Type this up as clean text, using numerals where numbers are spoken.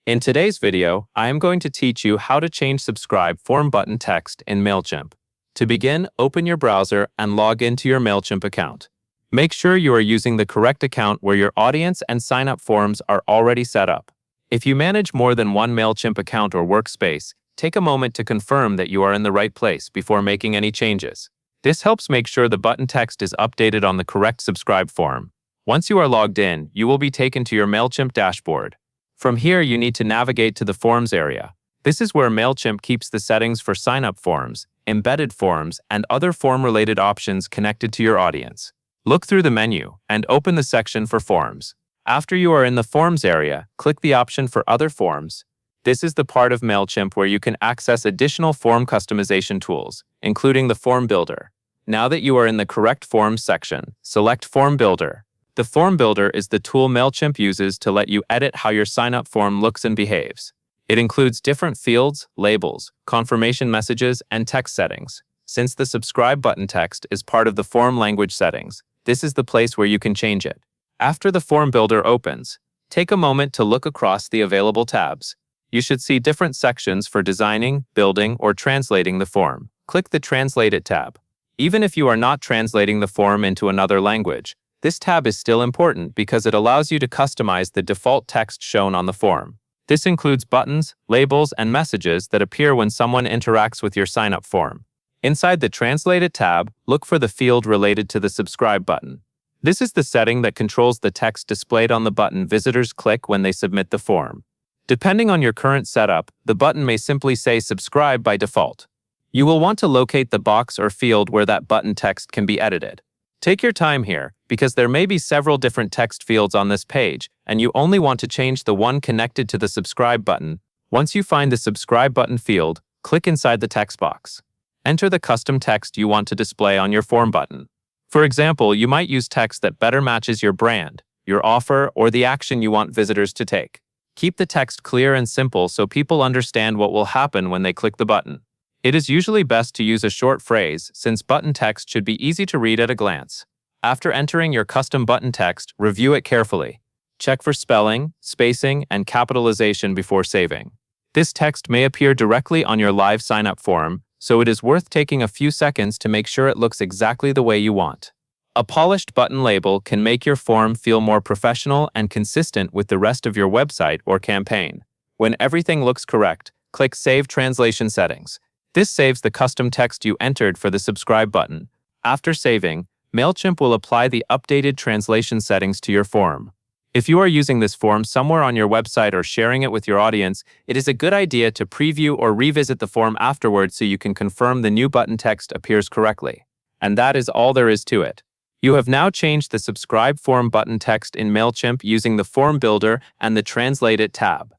In today's video, I am going to teach you how to change subscribe form button text in Mailchimp. To begin, open your browser and log into your Mailchimp account. Make sure you are using the correct account where your audience and sign-up forms are already set up. If you manage more than one Mailchimp account or workspace, take a moment to confirm that you are in the right place before making any changes. This helps make sure the button text is updated on the correct subscribe form. Once you are logged in, you will be taken to your Mailchimp dashboard. From here, you need to navigate to the Forms area. This is where Mailchimp keeps the settings for sign-up forms, embedded forms, and other form-related options connected to your audience. Look through the menu and open the section for Forms. After you are in the Forms area, click the option for Other Forms. This is the part of Mailchimp where you can access additional form customization tools, including the Form Builder. Now that you are in the correct Forms section, select Form Builder. The Form Builder is the tool Mailchimp uses to let you edit how your sign-up form looks and behaves. It includes different fields, labels, confirmation messages, and text settings. Since the subscribe button text is part of the form language settings, this is the place where you can change it. After the Form Builder opens, take a moment to look across the available tabs. You should see different sections for designing, building, or translating the form. Click the Translate It tab. Even if you are not translating the form into another language, this tab is still important because it allows you to customize the default text shown on the form. This includes buttons, labels, and messages that appear when someone interacts with your sign-up form. Inside the Translate It tab, look for the field related to the subscribe button. This is the setting that controls the text displayed on the button visitors click when they submit the form. Depending on your current setup, the button may simply say subscribe by default. You will want to locate the box or field where that button text can be edited. Take your time here, because there may be several different text fields on this page, and you only want to change the one connected to the subscribe button. Once you find the subscribe button field, click inside the text box. Enter the custom text you want to display on your form button. For example, you might use text that better matches your brand, your offer, or the action you want visitors to take. Keep the text clear and simple so people understand what will happen when they click the button. It is usually best to use a short phrase, since button text should be easy to read at a glance. After entering your custom button text, review it carefully. Check for spelling, spacing, and capitalization before saving. This text may appear directly on your live sign-up form, so it is worth taking a few seconds to make sure it looks exactly the way you want. A polished button label can make your form feel more professional and consistent with the rest of your website or campaign. When everything looks correct, click Save Translation Settings. This saves the custom text you entered for the subscribe button. After saving, Mailchimp will apply the updated translation settings to your form. If you are using this form somewhere on your website or sharing it with your audience, it is a good idea to preview or revisit the form afterwards so you can confirm the new button text appears correctly. And that is all there is to it. You have now changed the subscribe form button text in Mailchimp using the Form Builder and the Translate It tab.